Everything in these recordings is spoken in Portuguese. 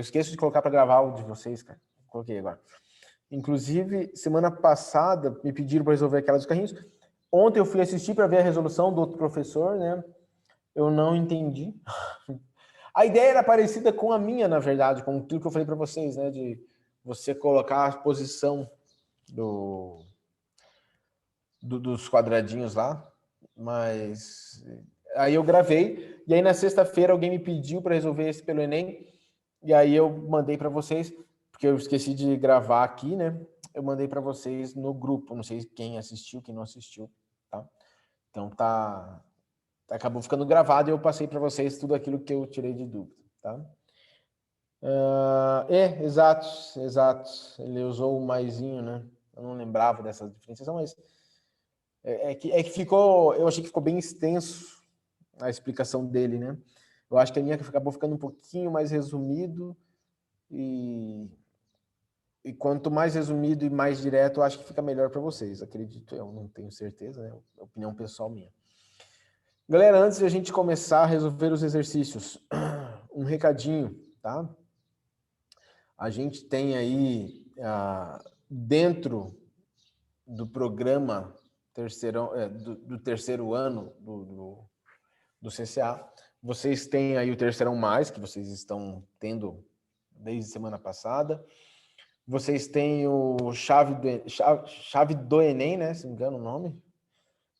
esqueço de colocar para gravar o de vocês, cara. Coloquei agora. Inclusive, semana passada, me pediram para resolver aquela dos carrinhos. Ontem eu fui assistir para ver a resolução do outro professor, né? Eu não entendi. A ideia era parecida com a minha, na verdade, com aquilo que eu falei para vocês, né? De você colocar a posição dos quadradinhos lá. Mas aí eu gravei. E aí na sexta-feira alguém me pediu para resolver esse pelo Enem. E aí eu mandei para vocês, porque eu esqueci de gravar aqui, né? Eu mandei para vocês no grupo. Não sei quem assistiu, quem não assistiu, tá? Então acabou ficando gravado e eu passei para vocês tudo aquilo que eu tirei de dúvida, tá? Exato. Ele usou o maisinho, né? Eu não lembrava dessa diferenciação, mas é que ficou. Eu achei que ficou bem extenso a explicação dele, né? Eu acho que a minha acabou ficando um pouquinho mais resumido e quanto mais resumido e mais direto, eu acho que fica melhor para vocês. Acredito eu, não tenho certeza, né? Opinião pessoal minha. Galera, antes de a gente começar a resolver os exercícios, um recadinho, tá? A gente tem aí, dentro do programa do terceiro ano do CCA, vocês têm aí o Terceirão Mais, que vocês estão tendo desde semana passada. Vocês têm o Chave do Enem, né? Se não me engano o nome,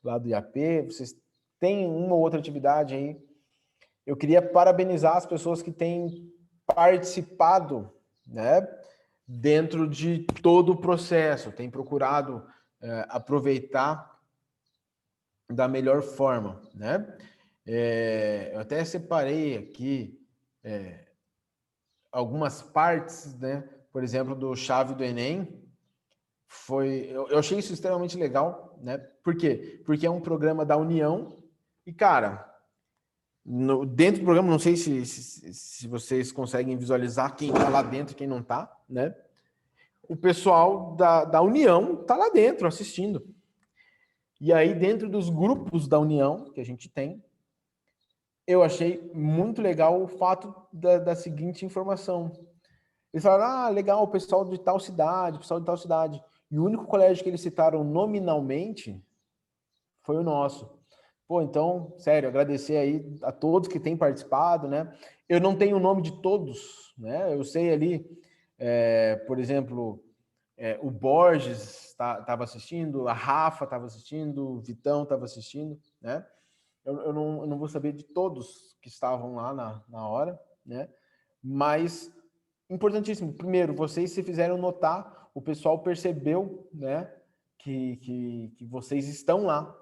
lá do IAP. Vocês têm uma ou outra atividade aí. Eu queria parabenizar as pessoas que têm participado, né, dentro de todo o processo, têm procurado aproveitar da melhor forma, né? Eu até separei aqui algumas partes, né? Por exemplo, do Chave do Enem. Eu achei isso extremamente legal, né? Por quê? Porque é um programa da União e, cara, dentro do programa, não sei se vocês conseguem visualizar quem está lá dentro e quem não está, né? O pessoal da União está lá dentro assistindo. E aí, dentro dos grupos da União que a gente tem, eu achei muito legal o fato da seguinte informação. Eles falaram, legal, o pessoal de tal cidade, E o único colégio que eles citaram nominalmente foi o nosso. Pô, então, sério, agradecer aí a todos que têm participado, né? Eu não tenho o nome de todos, né? Eu sei ali, por exemplo, o Borges estava assistindo, a Rafa estava assistindo, o Vitão estava assistindo, né? Eu não vou saber de todos que estavam lá na hora, né? Mas, importantíssimo, primeiro, vocês se fizeram notar, o pessoal percebeu, né, que vocês estão lá,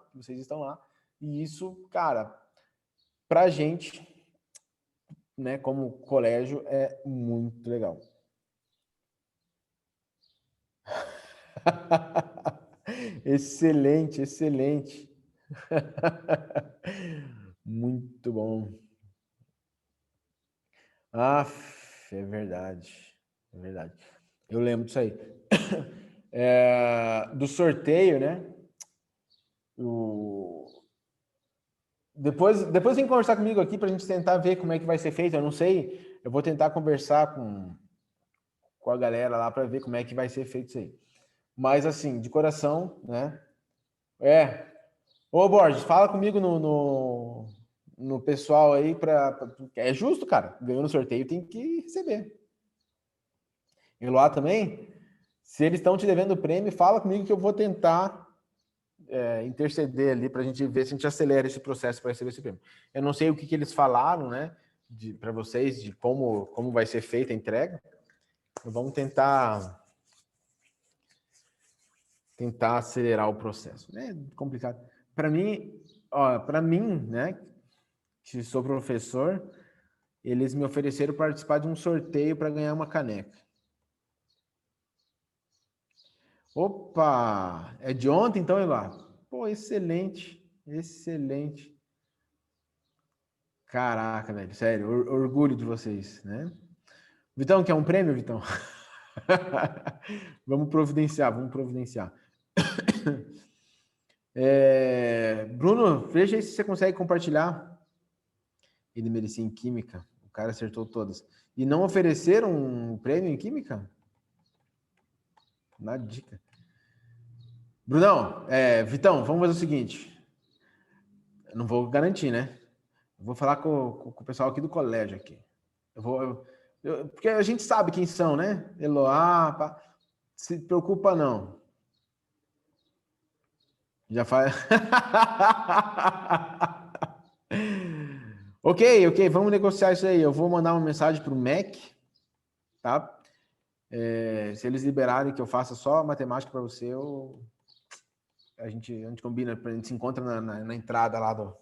e isso, cara, pra gente, né, como colégio, é muito legal. Excelente. Muito bom. É verdade. Eu lembro disso aí. Do sorteio, né? Depois vem conversar comigo aqui para a gente tentar ver como é que vai ser feito. Eu não sei. Eu vou tentar conversar com a galera lá para ver como é que vai ser feito isso aí. Mas, assim, de coração, né? Ô, Borges, fala comigo no pessoal aí é justo, cara. Ganhou no sorteio, tem que receber. Eloá também? Se eles estão te devendo o prêmio, fala comigo que eu vou tentar interceder ali para a gente ver se a gente acelera esse processo para receber esse prêmio. Eu não sei o que eles falaram, né, para vocês, de como vai ser feita a entrega. Vamos tentar acelerar o processo. É complicado. Para mim, né, que sou professor, eles me ofereceram participar de um sorteio para ganhar uma caneca. Opa! É de ontem, então, Eloá? Pô, excelente. Caraca, velho, sério, orgulho de vocês, né? Vitão, quer um prêmio, Vitão? Vamos providenciar. Bruno, veja aí se você consegue compartilhar. Ele merecia em química. O cara acertou todas. E não ofereceram um prêmio em química? Na dica. Brunão, Vitão, vamos fazer o seguinte. Eu não vou garantir, né? Eu vou falar com o pessoal aqui do colégio aqui. Porque a gente sabe quem são, né? Eloá, pá. Se preocupa não. Já faz. Ok, vamos negociar isso aí. Eu vou mandar uma mensagem para o MEC, tá? Se eles liberarem que eu faça só matemática para você, a gente combina, a gente se encontra na entrada lá do.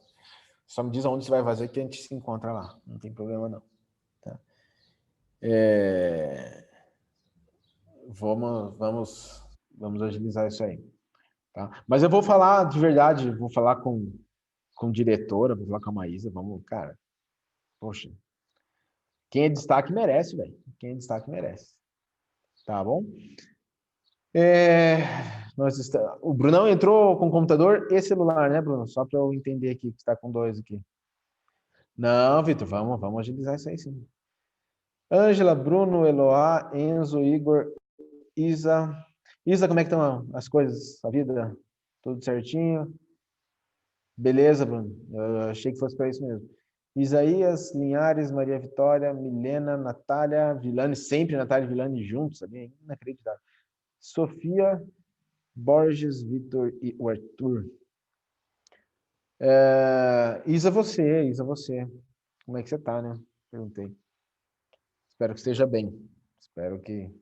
Só me diz aonde você vai fazer que a gente se encontra lá. Não tem problema, não. Tá? Vamos agilizar isso aí. Tá? Mas eu vou falar de verdade, vou falar com diretora, vou falar com a Maísa, vamos, cara. Poxa, quem é destaque merece, velho. Quem é destaque merece. Tá bom? O Brunão entrou com computador e celular, né, Bruno? Só para eu entender aqui, que está com dois aqui. Não, Vitor, vamos agilizar isso aí, sim. Ângela, Bruno, Eloá, Enzo, Igor, Isa. Isa, como é que estão as coisas? A vida? Tudo certinho? Beleza, Bruno. Eu achei que fosse para isso mesmo. Isaías, Linhares, Maria Vitória, Milena, Natália, Vilani, sempre Natália e Vilani juntos, ali, inacreditável. Sofia, Borges, Vitor e o Arthur. Isa, você. Como é que você tá, né? Perguntei. Espero que esteja bem. Espero que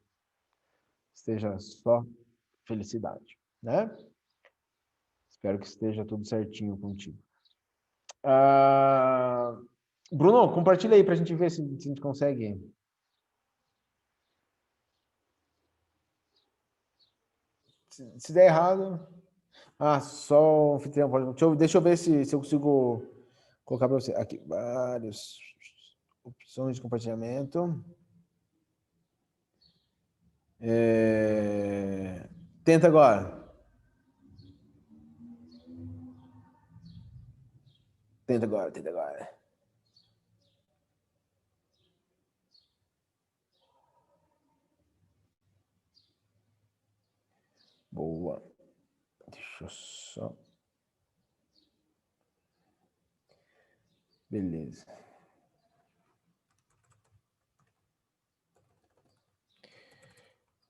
esteja só felicidade, né? Espero que esteja tudo certinho contigo. Bruno, compartilha aí pra gente ver se a gente consegue. Se der errado. Só o anfitrião pode. Deixa eu ver se eu consigo colocar para você. Aqui, várias opções de compartilhamento. Tenta agora. Tenta agora. Boa. Deixa eu só. Beleza.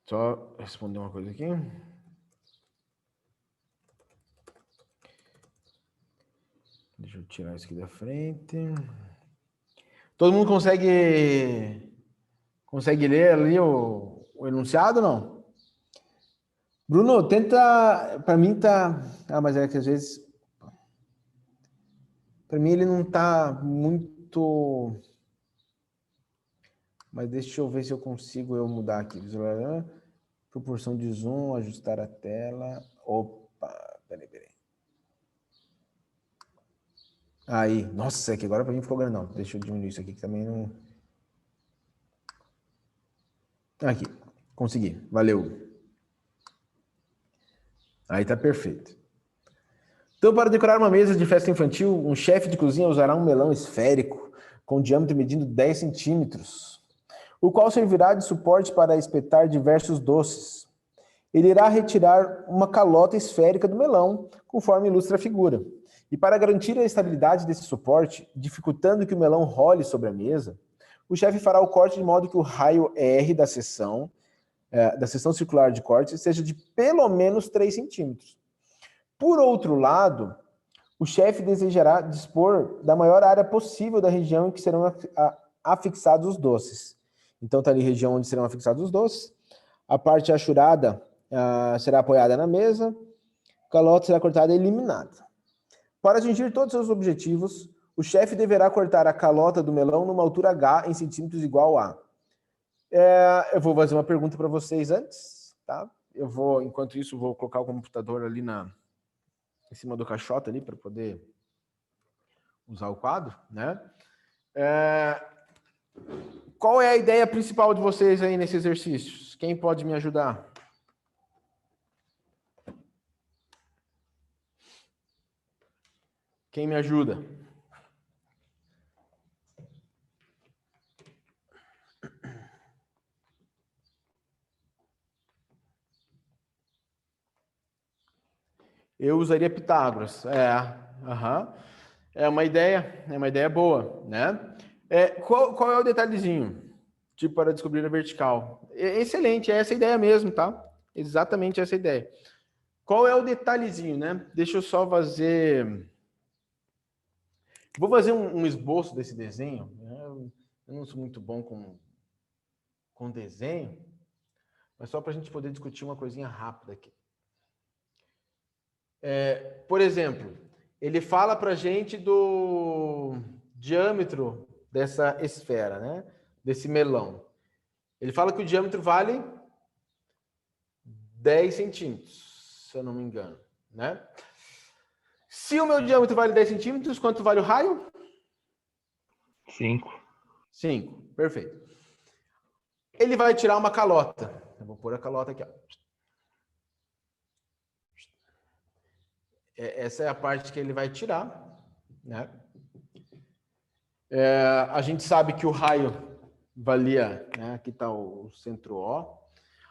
Só responder uma coisa aqui. Deixa eu tirar isso aqui da frente. Todo mundo consegue ler ali o enunciado, não? Bruno, tenta. Para mim tá. Mas é que às vezes. Para mim ele não tá muito. Mas deixa eu ver se eu consigo mudar aqui. Proporção de zoom, ajustar a tela. Opa, peraí. Aí, nossa, é que agora para mim ficou grandão. Deixa eu diminuir isso aqui que também não. Aqui, consegui, valeu. Aí tá perfeito. Então, para decorar uma mesa de festa infantil, um chefe de cozinha usará um melão esférico com diâmetro medindo 10 centímetros, o qual servirá de suporte para espetar diversos doces. Ele irá retirar uma calota esférica do melão, conforme ilustra a figura. E para garantir a estabilidade desse suporte, dificultando que o melão role sobre a mesa, o chefe fará o corte de modo que o raio R da seção circular de corte seja de pelo menos 3 centímetros. Por outro lado, o chefe desejará dispor da maior área possível da região em que serão afixados os doces. Então, está ali a região onde serão afixados os doces. A parte achurada será apoiada na mesa. A calota será cortada e eliminada. Para atingir todos os seus objetivos, o chefe deverá cortar a calota do melão numa altura H em centímetros igual a... eu vou fazer uma pergunta para vocês antes, tá? Enquanto isso, vou colocar o computador ali em cima do caixote ali para poder usar o quadro, né? Qual é a ideia principal de vocês aí nesse exercício? Quem pode me ajudar? Quem me ajuda? Eu usaria Pitágoras. É uma ideia boa, né? Qual é o detalhezinho? Tipo, para descobrir a vertical. Excelente, é essa a ideia mesmo, tá? Exatamente essa a ideia. Qual é o detalhezinho, né? Deixa eu só fazer... Vou fazer um esboço desse desenho. Né? Eu não sou muito bom com desenho, mas só para a gente poder discutir uma coisinha rápida aqui. Por exemplo, ele fala para a gente do diâmetro dessa esfera, né? Desse melão. Ele fala que o diâmetro vale 10 centímetros, se eu não me engano, né? Se o meu diâmetro vale 10 centímetros, quanto vale o raio? 5. 5, perfeito. Ele vai tirar uma calota. Eu vou pôr a calota aqui, ó. Essa é a parte que ele vai tirar, né? A gente sabe que o raio valia, né? Aqui está o centro O.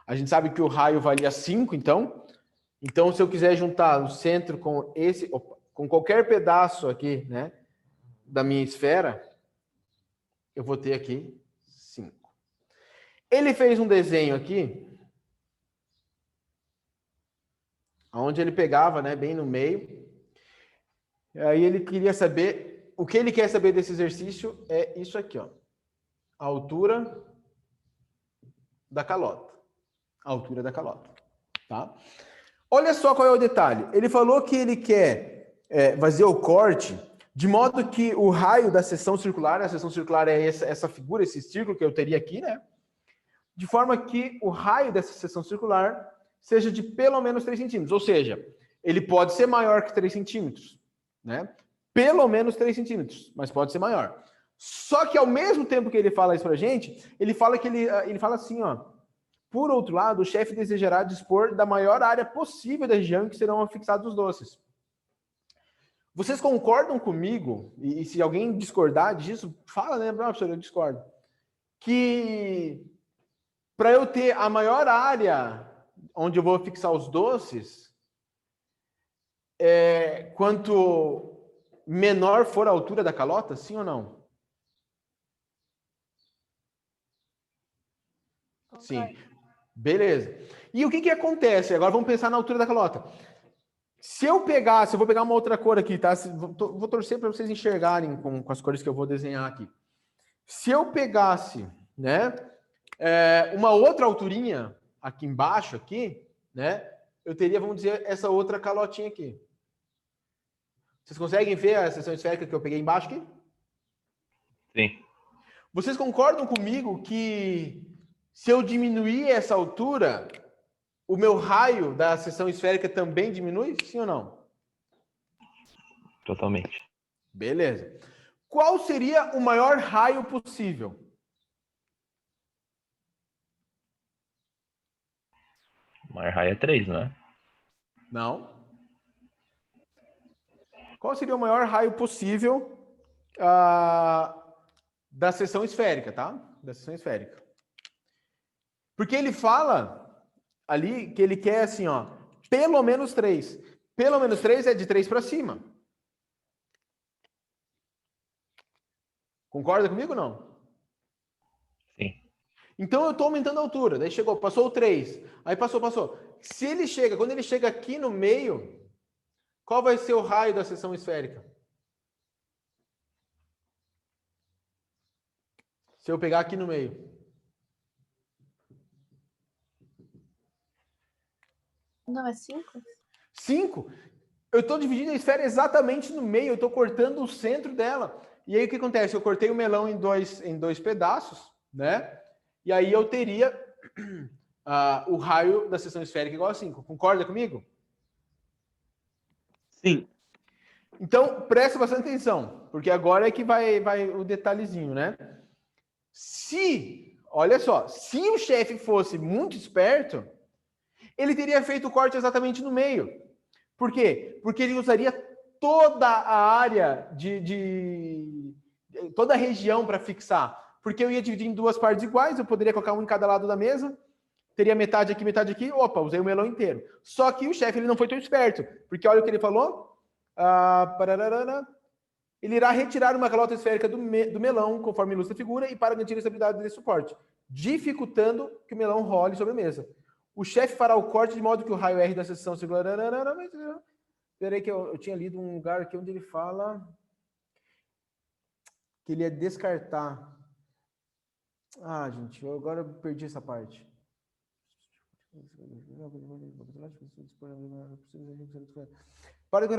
A gente sabe que o raio valia 5, então. Então, se eu quiser juntar o centro com com qualquer pedaço aqui, né? Da minha esfera, eu vou ter aqui 5. Ele fez um desenho aqui, onde ele pegava, né, bem no meio. E aí ele queria saber, o que ele quer saber desse exercício é isso aqui, ó. A altura da calota. A altura da calota, tá? Olha só qual é o detalhe. Ele falou que ele quer fazer o corte de modo que o raio da seção circular, a seção circular é essa figura, esse círculo que eu teria aqui, né? De forma que o raio dessa seção circular seja de pelo menos 3 centímetros. Ou seja, ele pode ser maior que 3 centímetros, né? Pelo menos 3 centímetros, mas pode ser maior. Só que ao mesmo tempo que ele fala isso pra gente, ele fala que ele fala assim, ó. Por outro lado, o chefe desejará dispor da maior área possível da região em que serão afixados os doces. Vocês concordam comigo? E se alguém discordar disso, fala, né, professor? Eu discordo. Que para eu ter a maior área onde eu vou fixar os doces, quanto menor for a altura da calota, sim ou não? Sim. Beleza. E o que acontece? Agora vamos pensar na altura da calota. Se eu vou pegar uma outra cor aqui, tá? Vou torcer para vocês enxergarem com as cores que eu vou desenhar aqui. Se eu pegasse, né, uma outra alturinha aqui embaixo, aqui, né, eu teria, vamos dizer, essa outra calotinha aqui. Vocês conseguem ver a seção esférica que eu peguei embaixo aqui? Sim. Vocês concordam comigo que se eu diminuir essa altura, o meu raio da seção esférica também diminui? Sim ou não? Totalmente. Beleza. Qual seria o maior raio possível? O maior raio é 3, não é? Não. Qual seria o maior raio possível da seção esférica, tá? Da seção esférica. Porque ele fala ali que ele quer assim, ó, pelo menos 3. Pelo menos 3 é de 3 para cima. Concorda comigo ou não? Sim. Então eu estou aumentando a altura. Daí passou o 3. Aí passou. Quando ele chega aqui no meio, qual vai ser o raio da seção esférica? Se eu pegar aqui no meio. não é 5? 5? Eu estou dividindo a esfera exatamente no meio, eu estou cortando o centro dela. E aí o que acontece? Eu cortei o melão em dois pedaços, né? E aí eu teria o raio da seção esférica igual a 5. Concorda comigo? Sim. Então, presta bastante atenção, porque agora é que vai o detalhezinho, né? Olha só, se o chefe fosse muito esperto, ele teria feito o corte exatamente no meio. Por quê? Porque ele usaria toda a área toda a região para fixar. Porque eu ia dividir em duas partes iguais, eu poderia colocar um em cada lado da mesa. teria metade aqui, opa, usei o melão inteiro. Só que o chefe ele não foi tão esperto, porque olha o que ele falou. Ele irá retirar uma calota esférica do melão, conforme ilustra a figura, e para garantir a estabilidade desse suporte, dificultando que o melão role sobre a mesa. O chefe fará o corte de modo que o raio R da seção circular... Peraí que eu tinha lido um lugar aqui onde ele fala que ele ia descartar. Ah, gente, eu agora perdi essa parte. Para ele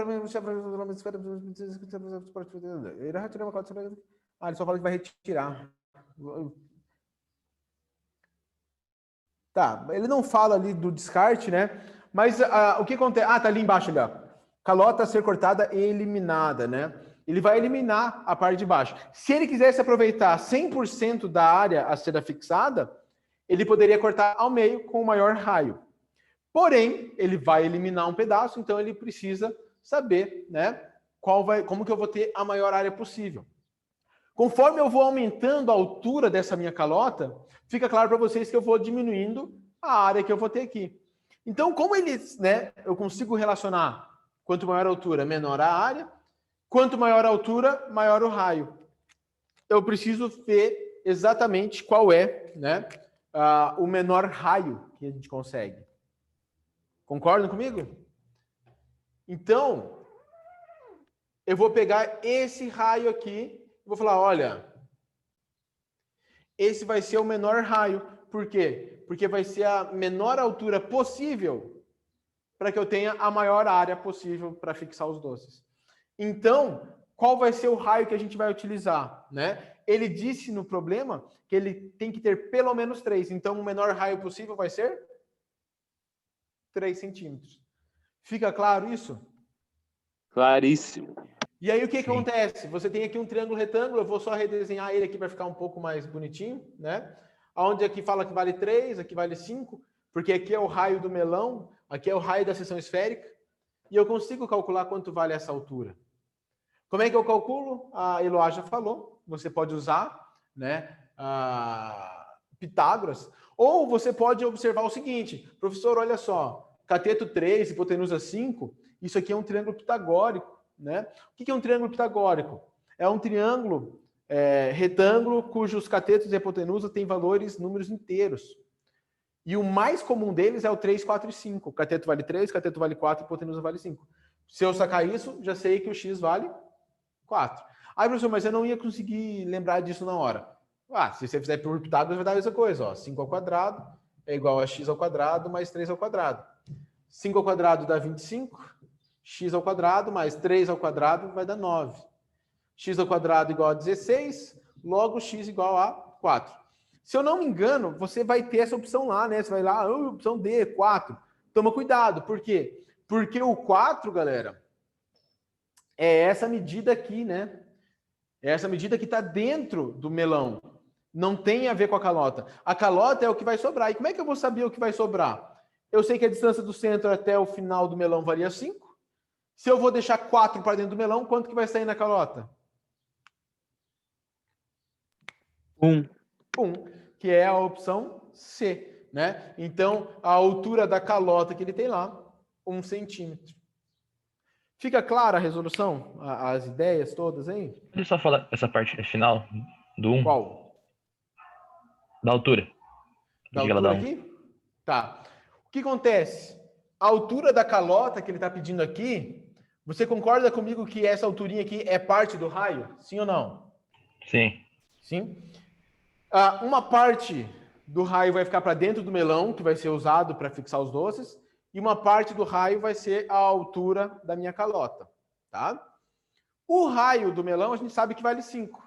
retirar uma calota. Ah, ele só fala que vai retirar. Tá, ele não fala ali do descarte, né? Mas o que acontece? Ah, tá ali embaixo ali, ó. Calota a ser cortada e eliminada, né? Ele vai eliminar a parte de baixo. Se ele quisesse aproveitar 100% da área a ser afixada, ele poderia cortar ao meio com o maior raio. Porém, ele vai eliminar um pedaço, então ele precisa saber, né, como que eu vou ter a maior área possível. Conforme eu vou aumentando a altura dessa minha calota, fica claro para vocês que eu vou diminuindo a área que eu vou ter aqui. Então, como eles, né, eu consigo relacionar quanto maior a altura, menor a área, quanto maior a altura, maior o raio. Eu preciso ver exatamente qual é, né, o menor raio que a gente consegue. Concordam comigo? Então, eu vou pegar esse raio aqui, vou falar, olha, esse vai ser o menor raio. Por quê? Porque vai ser a menor altura possível para que eu tenha a maior área possível para fixar os doces. Então, qual vai ser o raio que a gente vai utilizar, né? Ele disse no problema que ele tem que ter pelo menos 3. Então, o menor raio possível vai ser 3 centímetros. Fica claro isso? Claríssimo. E aí o que acontece? Você tem aqui um triângulo retângulo, eu vou só redesenhar ele aqui para ficar um pouco mais bonitinho, né? Onde aqui fala que vale 3, aqui vale 5, porque aqui é o raio do melão, aqui é o raio da seção esférica, e eu consigo calcular quanto vale essa altura. Como é que eu calculo? A Eloá já falou, você pode usar, né, Pitágoras, ou você pode observar o seguinte, professor, olha só, cateto 3, hipotenusa 5, isso aqui é um triângulo pitagórico, né? O que é um triângulo pitagórico? É um triângulo retângulo cujos catetos e hipotenusa têm números inteiros. E o mais comum deles é o 3, 4 e 5. O cateto vale 3, cateto vale 4, hipotenusa vale 5. Se eu sacar isso, já sei que o x vale 4. Aí, professor, mas eu não ia conseguir lembrar disso na hora. Se você fizer por Pitágoras, vai dar a mesma coisa. Ó. 5 ao quadrado é igual a x ao quadrado mais 3 ao quadrado. 5 ao quadrado dá 25. X ao quadrado mais 3 ao quadrado vai dar 9. X ao quadrado igual a 16, logo x igual a 4. Se eu não me engano, você vai ter essa opção lá, né? Você vai lá, opção D, 4. Toma cuidado, por quê? Porque o 4, galera, é essa medida aqui, né? É essa medida que está dentro do melão. Não tem a ver com a calota. A calota é o que vai sobrar. E como é que eu vou saber o que vai sobrar? Eu sei que a distância do centro até o final do melão valia 5. Se eu vou deixar 4 para dentro do melão, quanto que vai sair na calota? 1. 1, que é a opção C, né? Então, a altura da calota que ele tem lá, 1 centímetro. Fica clara a resolução? As ideias todas aí? Deixa eu só falar essa parte final do 1. Qual? Da altura. Da Que ela altura dá aqui? Tá. O que acontece? A altura da calota que ele está pedindo aqui, você concorda comigo que essa alturinha aqui é parte do raio? Sim ou não? Sim. Sim. Uma parte do raio vai ficar para dentro do melão, que vai ser usado para fixar os doces, e uma parte do raio vai ser a altura da minha calota, tá? O raio do melão a gente sabe que vale 5.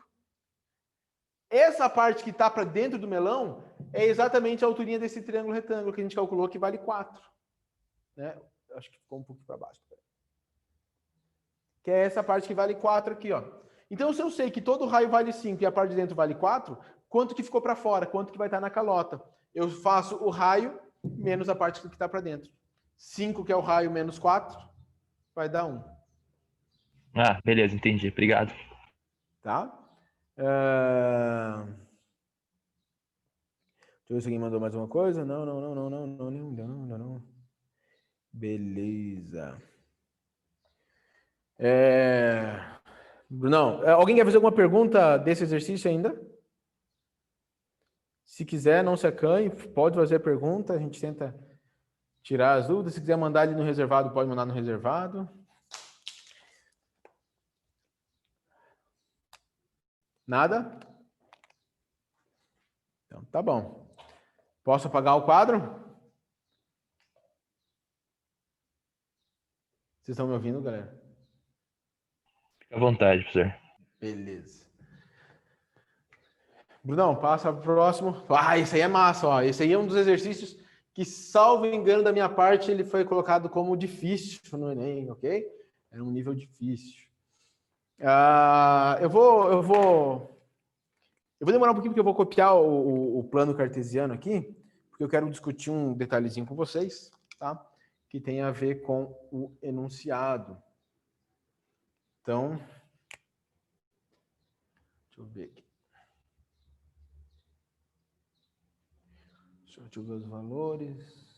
Essa parte que está para dentro do melão é exatamente a alturinha desse triângulo retângulo que a gente calculou que vale 4. Né? Acho que ficou um pouco para baixo. Que é essa parte que vale 4 aqui, ó. Então, se eu sei que todo raio vale 5 e a parte de dentro vale 4, quanto que ficou para fora? Quanto que vai estar na calota? Eu faço o raio menos a parte que está para dentro. 5, que é o raio, menos 4, vai dar 1. Beleza, entendi. Obrigado. Tá? Deixa eu ver se alguém mandou mais uma coisa. Não. Beleza. Brunão, alguém quer fazer alguma pergunta desse exercício ainda? Se quiser, não se acanhe, pode fazer a pergunta, a gente tenta tirar as dúvidas. Se quiser mandar ali no reservado, pode mandar no reservado. Nada? Então, tá bom. Posso apagar o quadro? Vocês estão me ouvindo, galera? Fica à vontade, professor. Beleza. Brunão, passa para o próximo. Esse aí é massa, ó. Esse aí é um dos exercícios que, salvo engano da minha parte, ele foi colocado como difícil no Enem, ok? Era um nível difícil. Eu vou demorar um pouquinho porque eu vou copiar o plano cartesiano aqui, porque eu quero discutir um detalhezinho com vocês, tá? Que tem a ver com o enunciado. Então, deixa eu ver aqui. Deixa eu ver os valores.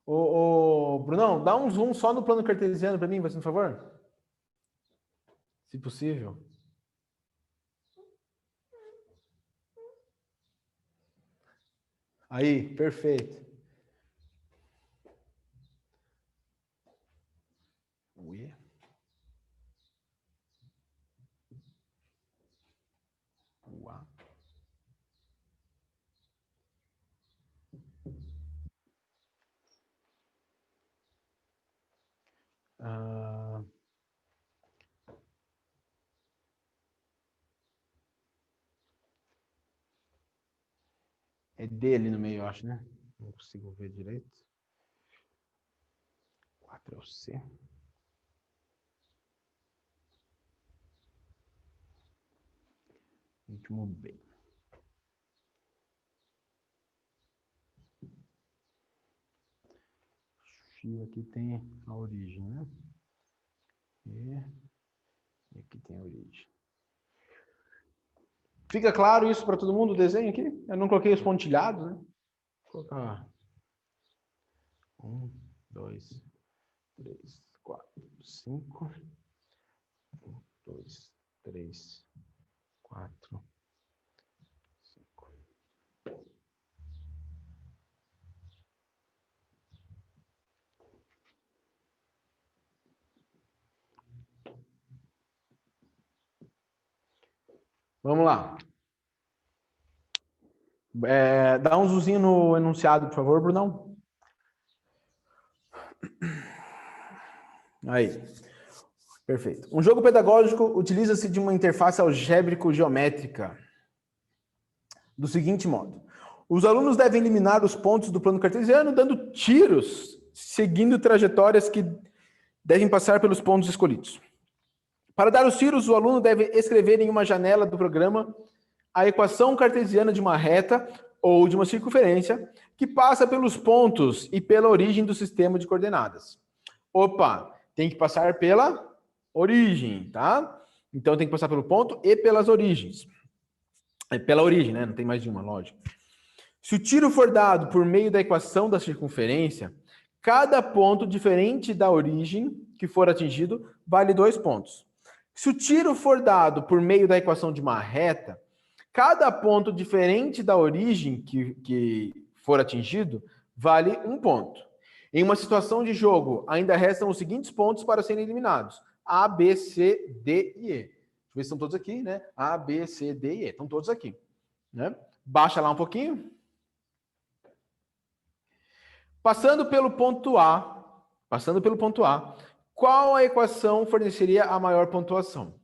Brunão, dá um zoom só no plano cartesiano para mim, por favor. Se possível. Aí, perfeito. Ué. Uá. É D ali no meio, eu acho, né? Não consigo ver direito. 4 é o C. Último B. X aqui tem a origem, né? E aqui tem a origem. Fica claro isso para todo mundo o desenho aqui? Eu não coloquei os pontilhados, né? Vou colocar 1, 2, 3, 4, 5. 1, 2, 3, 4, 5. Vamos lá. Dá um zoomzinho no enunciado, por favor, Brunão. Aí. Perfeito. Um jogo pedagógico utiliza-se de uma interface algébrico-geométrica do seguinte modo. Os alunos devem eliminar os pontos do plano cartesiano dando tiros, seguindo trajetórias que devem passar pelos pontos escolhidos. Para dar os tiros, o aluno deve escrever em uma janela do programa a equação cartesiana de uma reta ou de uma circunferência que passa pelos pontos e pela origem do sistema de coordenadas. Opa, tem que passar pela origem, tá? Então tem que passar pelo ponto e pelas origens. Pela origem, né? Não tem mais de uma, lógico. Se o tiro for dado por meio da equação da circunferência, cada ponto diferente da origem que for atingido vale 2 pontos. Se o tiro for dado por meio da equação de uma reta, cada ponto diferente da origem que for atingido vale 1 ponto. Em uma situação de jogo, ainda restam os seguintes pontos para serem eliminados. A, B, C, D e E. Deixa eu ver se estão todos aqui, né? A, B, C, D e E. Estão todos aqui. Né? Baixa lá um pouquinho. Passando pelo ponto A, qual a equação forneceria a maior pontuação?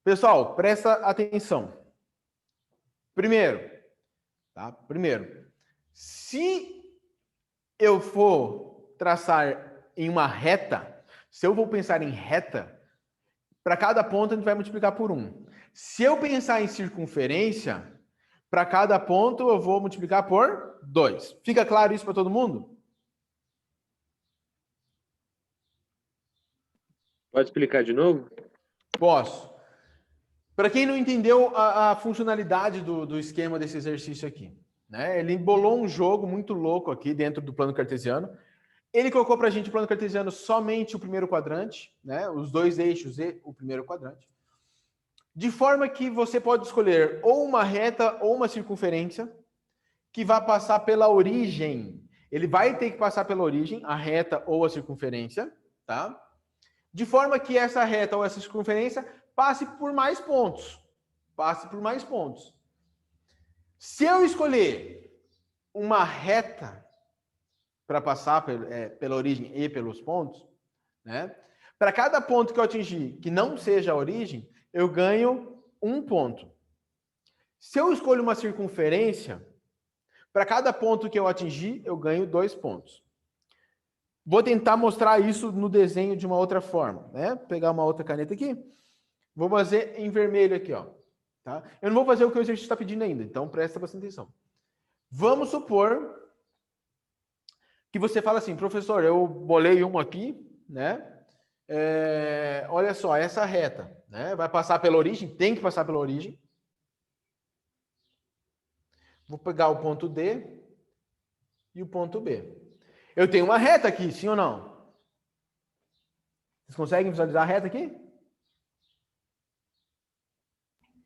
Pessoal, presta atenção. Primeiro, se eu for traçar em uma reta, se eu vou pensar em reta, para cada ponto a gente vai multiplicar por 1. Se eu pensar em circunferência, para cada ponto eu vou multiplicar por 2. Fica claro isso para todo mundo? Pode explicar de novo? Posso. Para quem não entendeu a funcionalidade do esquema desse exercício aqui, né? Ele embolou um jogo muito louco aqui dentro do plano cartesiano. Ele colocou para a gente o plano cartesiano somente o primeiro quadrante, né? Os dois eixos e o primeiro quadrante. De forma que você pode escolher ou uma reta ou uma circunferência que vai passar pela origem. Ele vai ter que passar pela origem, a reta ou a circunferência, tá? De forma que essa reta ou essa circunferência passe por mais pontos. Passe por mais pontos. Se eu escolher uma reta para passar pela origem e pelos pontos, né? Para cada ponto que eu atingir que não seja a origem, eu ganho 1 ponto. Se eu escolho uma circunferência, para cada ponto que eu atingir, eu ganho 2 pontos. Vou tentar mostrar isso no desenho de uma outra forma, né? Vou pegar uma outra caneta aqui. Vou fazer em vermelho aqui, ó. Tá? Eu não vou fazer o que o exercício está pedindo ainda, então presta bastante atenção. Vamos supor que você fala assim, professor, eu bolei uma aqui, né? Olha só, essa reta, né? Vai passar pela origem, tem que passar pela origem. Vou pegar o ponto D e o ponto B. Eu tenho uma reta aqui, sim ou não? Vocês conseguem visualizar a reta aqui?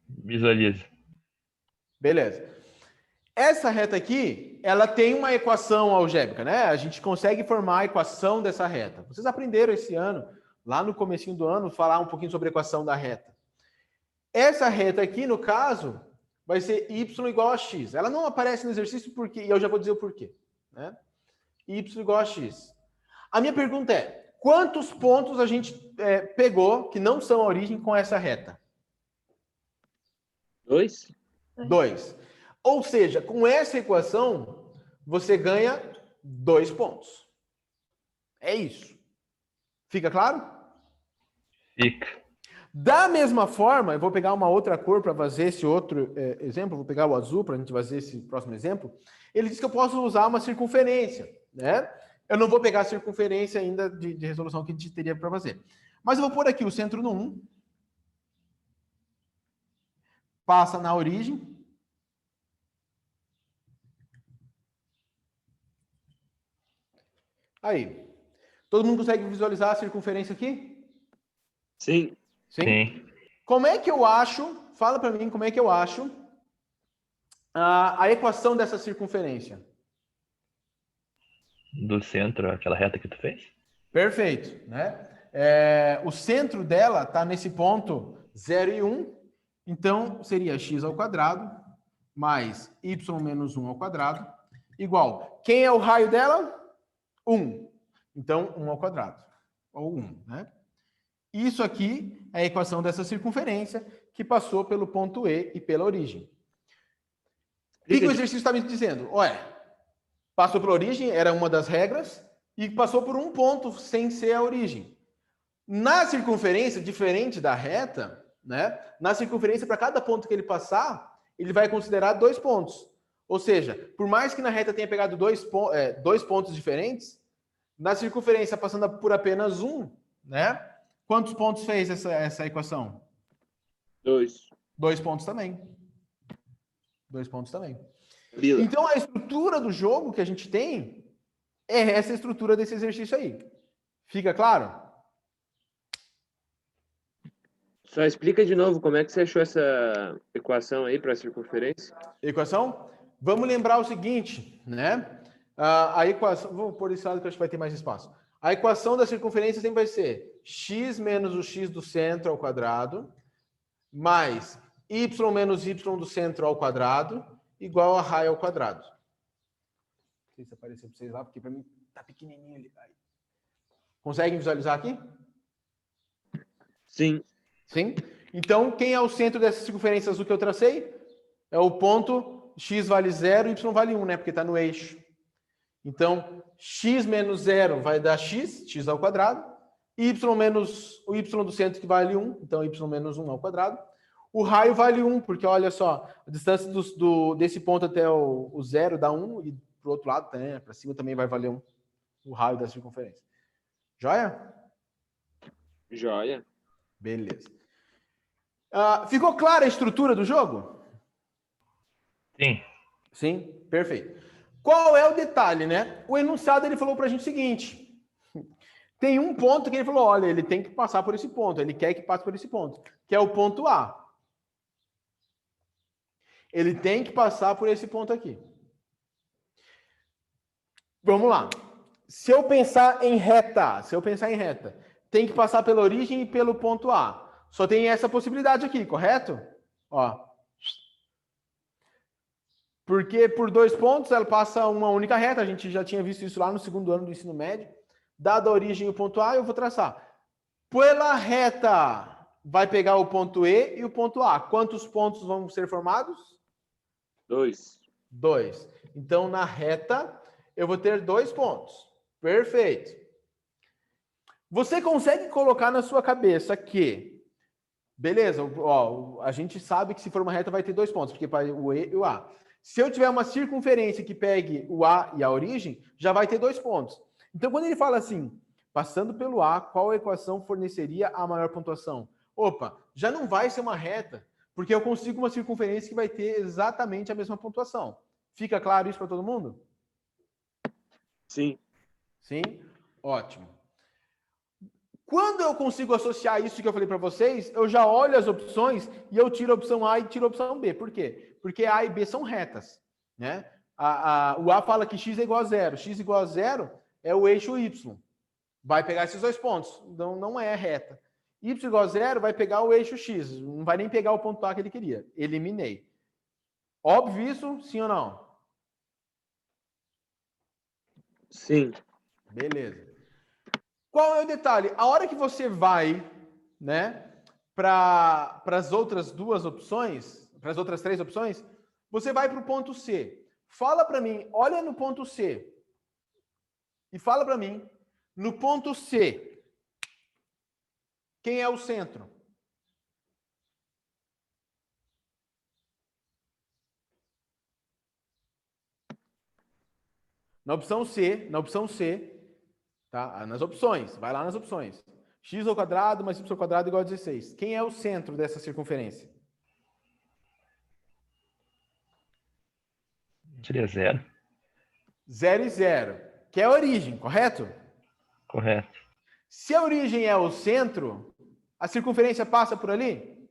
Visualiza. Beleza. Essa reta aqui, ela tem uma equação algébrica, né? A gente consegue formar a equação dessa reta. Vocês aprenderam esse ano, lá no comecinho do ano, falar um pouquinho sobre a equação da reta. Essa reta aqui, no caso, vai ser y igual a x. Ela não aparece no exercício porque, e eu já vou dizer o porquê, né? Y igual a x. A minha pergunta é, quantos pontos a gente pegou que não são a origem com essa reta? 2. 2. Ou seja, com essa equação, você ganha 2 pontos. É isso. Fica claro? Fica. Da mesma forma, eu vou pegar uma outra cor para fazer esse outro exemplo, vou pegar o azul para a gente fazer esse próximo exemplo. Ele diz que eu posso usar uma circunferência, né? Eu não vou pegar a circunferência ainda de resolução que a gente teria para fazer. Mas eu vou pôr aqui o centro no 1. Passa na origem. Aí. Todo mundo consegue visualizar a circunferência aqui? Sim. Sim. Como é que eu acho, fala para mim como é que eu acho a equação dessa circunferência? Do centro, aquela reta que tu fez? Perfeito, né? O centro dela está nesse ponto 0 e 1, então seria x ao quadrado mais y menos 1 ao quadrado, igual. Quem é o raio dela? 1. Então, 1 ao quadrado, ou 1, né? Isso aqui é a equação dessa circunferência que passou pelo ponto E e pela origem. O que o exercício está me dizendo? Olha, passou pela origem, era uma das regras, e passou por um ponto sem ser a origem. Na circunferência, diferente da reta, né? Na circunferência, para cada ponto que ele passar, ele vai considerar 2 pontos. Ou seja, por mais que na reta tenha pegado dois pontos diferentes, na circunferência, passando por apenas um, né? Quantos pontos fez essa equação? 2. 2 pontos também. 2 pontos também. Bila. Então, a estrutura do jogo que a gente tem é essa estrutura desse exercício aí. Fica claro? Só explica de novo como é que você achou essa equação aí para a circunferência. Equação? Vamos lembrar o seguinte, né? A equação... Vou pôr esse lado que eu acho que vai ter mais espaço. A equação da circunferência sempre vai ser x menos o x do centro ao quadrado mais y menos y do centro ao quadrado igual a raio ao quadrado. Não sei se apareceu para vocês lá, porque para mim tá pequenininho ali. Conseguem visualizar aqui? Sim. Sim? Então, quem é o centro dessa circunferência azul que eu tracei? É o ponto x vale 0 e y vale 1, né? Porque está no eixo. Então, x menos 0 vai dar x ao quadrado, y menos o y do centro que vale 1, então y menos 1 ao quadrado. O raio vale 1, porque olha só, a distância desse ponto até o 0 dá 1, e para o outro lado, né, para cima também vai valer 1, o raio da circunferência. Joia? Joia. Beleza. Ficou clara a estrutura do jogo? Sim. Sim, perfeito. Qual é o detalhe, né? O enunciado ele falou para a gente o seguinte: tem um ponto que ele falou, olha, ele tem que passar por esse ponto, ele quer que passe por esse ponto, que é o ponto A. Ele tem que passar por esse ponto aqui. Vamos lá. Se eu pensar em reta, tem que passar pela origem e pelo ponto A. Só tem essa possibilidade aqui, correto? Ó. Porque por 2 pontos ela passa uma única reta, a gente já tinha visto isso lá no segundo ano do ensino médio. Dada a origem e o ponto A, eu vou traçar. Pela reta, vai pegar o ponto E e o ponto A. Quantos pontos vão ser formados? 2. 2. Então, na reta, eu vou ter 2 pontos. Perfeito. Você consegue colocar na sua cabeça que, beleza, ó, a gente sabe que se for uma reta vai ter 2 pontos, porque para o E e o A. Se eu tiver uma circunferência que pegue o A e a origem, já vai ter 2 pontos. Então, quando ele fala assim, passando pelo A, qual equação forneceria a maior pontuação? Opa, já não vai ser uma reta, porque eu consigo uma circunferência que vai ter exatamente a mesma pontuação. Fica claro isso para todo mundo? Sim. Sim? Ótimo. Quando eu consigo associar isso que eu falei para vocês, eu já olho as opções e eu tiro a opção A e tiro a opção B. Por quê? Porque A e B são retas, né? O A fala que x é igual a zero. X igual a zero é o eixo Y. Vai pegar esses 2 pontos. Então, não é reta. Y igual a zero vai pegar o eixo X. Não vai nem pegar o ponto A que ele queria. Eliminei. Óbvio isso? Sim ou não? Sim. Beleza. Qual é o detalhe? A hora que você vai, né, para as outras 2 opções, para as outras 3 opções, você vai para o ponto C. Fala para mim, olha no ponto C. E fala para mim, no ponto C, quem é o centro? Na opção C, tá? Nas opções, vai lá nas opções. X ao quadrado mais y ao quadrado igual a 16. Quem é o centro dessa circunferência? Seria 0. 0 e 0, que é a origem, correto? Correto. Se a origem é o centro, a circunferência passa por ali?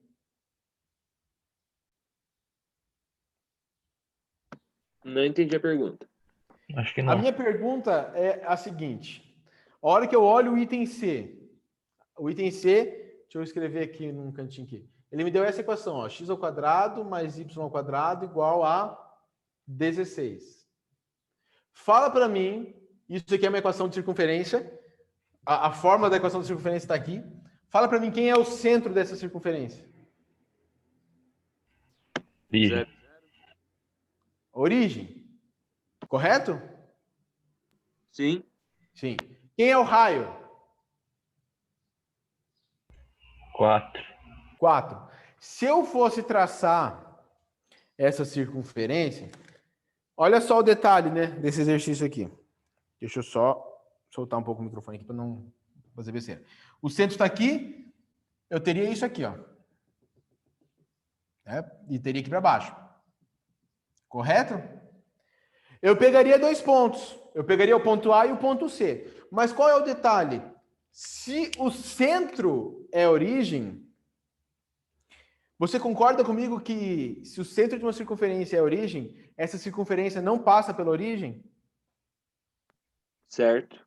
Não entendi a pergunta. Acho que A não. minha pergunta é a seguinte. A hora que eu olho o item C, deixa eu escrever aqui num cantinho aqui. Ele me deu essa equação, ó, x ao quadrado mais y ao quadrado igual a 16. Fala para mim, isso aqui é uma equação de circunferência, a fórmula da equação de circunferência está aqui. Fala para mim quem é o centro dessa circunferência. Origem. Origem. Correto? Sim. Sim. Quem é o raio? 4. 4. Se eu fosse traçar essa circunferência, olha só o detalhe, né, desse exercício aqui. Deixa eu só soltar um pouco o microfone aqui para não fazer besteira. O centro está aqui, eu teria isso aqui, ó. E teria aqui para baixo. Correto? Eu pegaria 2 pontos. Eu pegaria o ponto A e o ponto C. Mas qual é o detalhe? Se o centro é a origem, você concorda comigo que se o centro de uma circunferência é a origem, essa circunferência não passa pela origem? Certo.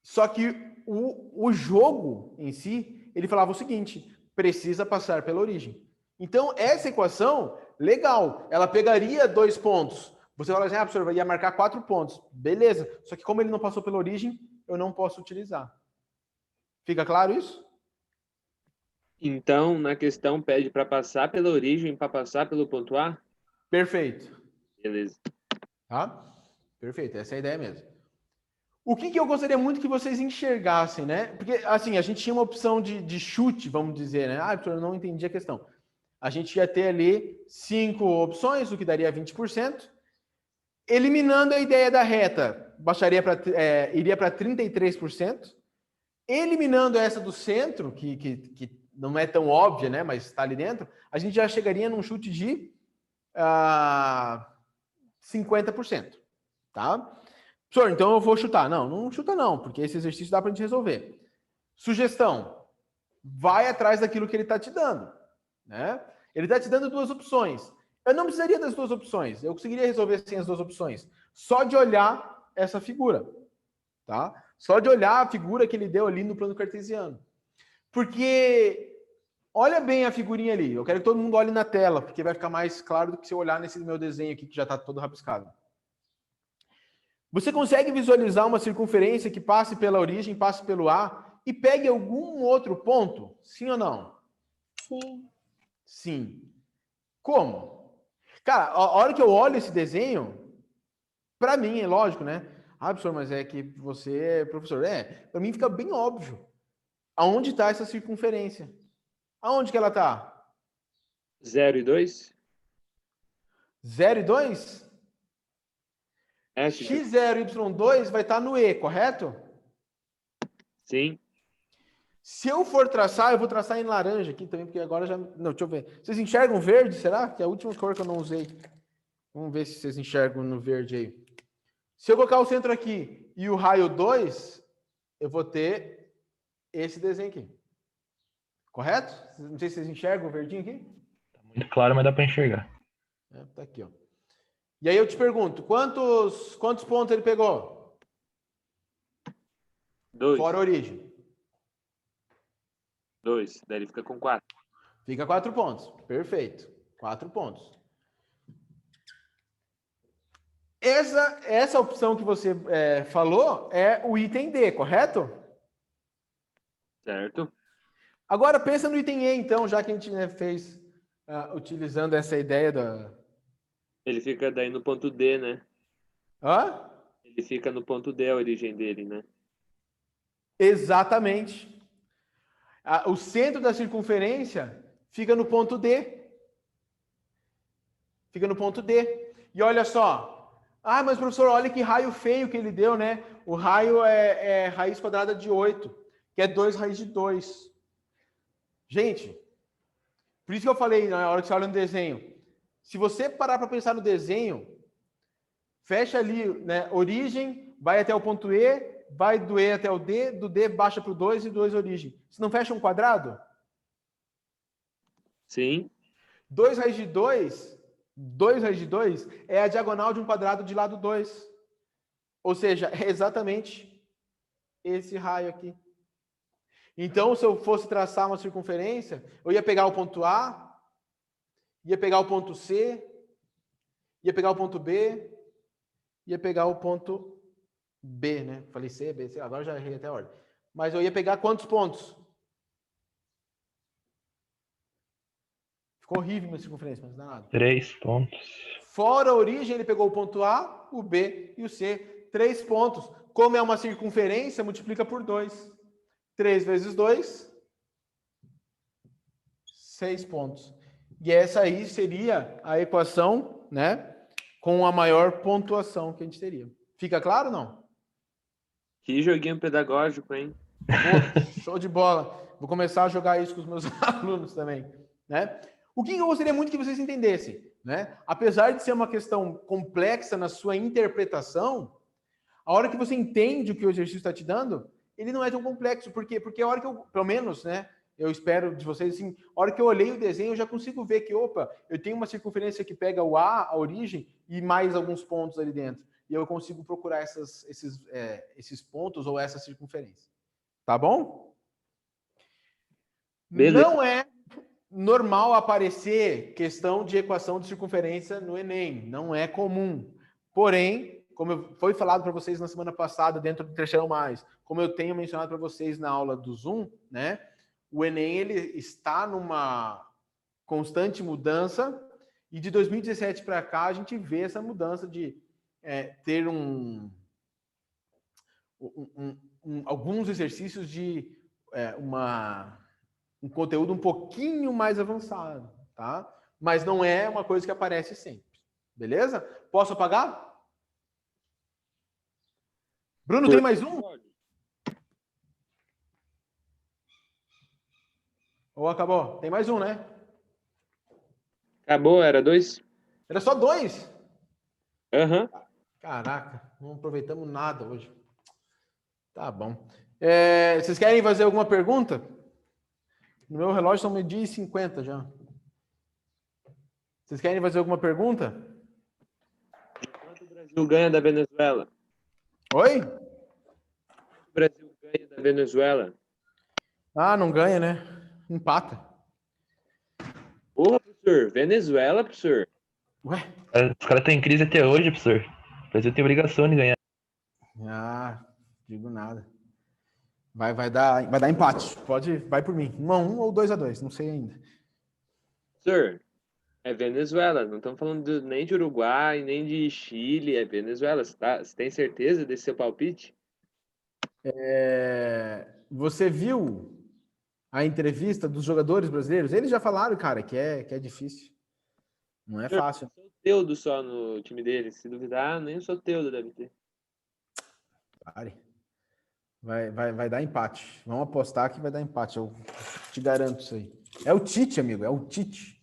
Só que o jogo em si, ele falava o seguinte, precisa passar pela origem. Então, essa equação, legal, ela pegaria 2 pontos. Você fala assim, professor, ia marcar 4 pontos. Beleza, só que como ele não passou pela origem, eu não posso utilizar. Fica claro isso? Então, na questão, pede para passar pela origem, para passar pelo ponto A? Perfeito. Beleza. Tá? Perfeito, essa é a ideia mesmo. O que eu gostaria muito que vocês enxergassem, né? Porque, assim, a gente tinha uma opção de chute, vamos dizer, né? professor, eu não entendi a questão. A gente ia ter ali 5 opções, o que daria 20%. Eliminando a ideia da reta, iria para 33%. Eliminando essa do centro, que não é tão óbvia, né? Mas está ali dentro, a gente já chegaria num chute de 50%, tá? Professor, então eu vou chutar. Não chuta não, porque esse exercício dá para a gente resolver. Sugestão, vai atrás daquilo que ele está te dando, né? Ele está te dando duas opções. Eu não precisaria das duas opções, eu conseguiria resolver sem as duas opções. Só de olhar essa figura, tá? Só de olhar a figura que ele deu ali no plano cartesiano. Porque, olha bem a figurinha ali, eu quero que todo mundo olhe na tela, porque vai ficar mais claro do que se eu olhar nesse meu desenho aqui, que já está todo rabiscado. Você consegue visualizar uma circunferência que passe pela origem, passe pelo A e pegue algum outro ponto? Sim ou não? Sim. Sim. Como? Cara, a hora que eu olho esse desenho, para mim, é lógico, né? Ah, professor, mas é que você é professor. Para mim fica bem óbvio. Aonde está essa circunferência? Aonde que ela está? 0 e 2? 0 e 2? É, X0, Y2 vai estar no E, correto? sim. Se eu for traçar, eu vou traçar em laranja aqui também, porque agora já... Não, deixa eu ver. Vocês enxergam verde, será? Que é a última cor que eu não usei. Vamos ver se vocês enxergam no verde aí. Se eu colocar o centro aqui e o raio 2, eu vou ter esse desenho aqui. Correto? Não sei se vocês enxergam o verdinho aqui. Muito claro, mas dá para enxergar. Tá aqui, ó. E aí eu te pergunto, quantos pontos ele pegou? 2. Fora a origem. 2. Daí ele fica com 4. Fica 4 pontos. Perfeito. 4 pontos. Essa opção que você falou é o item D, correto? Certo? Agora pensa no item E, então, já que a gente fez utilizando essa ideia da... Ele fica daí no ponto D, né? Hã? Ele fica no ponto D a origem dele, né? Exatamente. O centro da circunferência fica no ponto D. Fica no ponto D. E olha só. Ah, mas professor, olha que raio feio que ele deu, né? O raio é raiz quadrada de 8, que é 2 raiz de 2. Gente, por isso que eu falei na hora que você olha no desenho. Se você parar para pensar no desenho, fecha ali, né? Origem, vai até o ponto E, vai do E até o D, do D baixa para o 2 e 2 origem. Você não fecha um quadrado? Sim. 2 raiz de 2 é a diagonal de um quadrado de lado 2. Ou seja, é exatamente esse raio aqui. Então, se eu fosse traçar uma circunferência, eu ia pegar o ponto A, ia pegar o ponto C, ia pegar o ponto B, ia pegar o ponto B, né? Falei C, B, C, agora já errei até a ordem. Mas eu ia pegar quantos pontos? Ficou horrível minha circunferência, mas não dá nada. 3 pontos. Fora a origem, ele pegou o ponto A, o B e o C. 3 pontos. Como é uma circunferência, multiplica por 2. 3 vezes 2, 6 pontos. E essa aí seria a equação, né? Com a maior pontuação que a gente teria. Fica claro ou não? Que joguinho pedagógico, hein? Pô, show de bola. Vou começar a jogar isso com os meus alunos também, né? O que eu gostaria muito que vocês entendessem, né? Apesar de ser uma questão complexa na sua interpretação, a hora que você entende o que o exercício está te dando, ele não é tão complexo. Por quê? Porque a hora que eu, pelo menos, né? Eu espero de vocês, assim, a hora que eu olhei o desenho, eu já consigo ver que, opa, eu tenho uma circunferência que pega o A, a origem, e mais alguns pontos ali dentro. E eu consigo procurar esses pontos ou essa circunferência. Tá bom? Beleza. Não é normal aparecer questão de equação de circunferência no Enem. Não é comum. Porém, como foi falado para vocês na semana passada, dentro do Terceirão Mais, como eu tenho mencionado para vocês na aula do Zoom, né? O Enem ele está numa constante mudança e de 2017 para cá a gente vê essa mudança de ter alguns exercícios de um conteúdo um pouquinho mais avançado, tá? Mas não é uma coisa que aparece sempre. Beleza? Posso apagar? Bruno, tem mais um? Ou acabou? Tem mais um, né? Acabou, era 2? Era só 2. Aham. Caraca, não aproveitamos nada hoje. Tá bom. Vocês querem fazer alguma pergunta? No meu relógio são 12h50 já. Vocês querem fazer alguma pergunta? Quanto o Brasil ganha da Venezuela? Oi? Quanto o Brasil ganha da Venezuela? Ah, não ganha, né? Empata. Porra, professor. Venezuela, professor. Ué? Os caras estão em crise até hoje, professor. O Brasil tem obrigação de ganhar. Ah, digo nada. Vai dar empate. Vai por mim. 1-1 ou 2-2, não sei ainda. Professor, é Venezuela. Não estamos falando nem de Uruguai, nem de Chile. É Venezuela. Você tem certeza desse seu palpite? Você viu a entrevista dos jogadores brasileiros? Eles já falaram, cara, que é difícil. Não é fácil. Soteldo só no time dele. Se duvidar, nem o Soteldo deve ter. Pare. Vai dar empate. Vamos apostar que vai dar empate. Eu te garanto isso aí. É o Tite, amigo. É o Tite.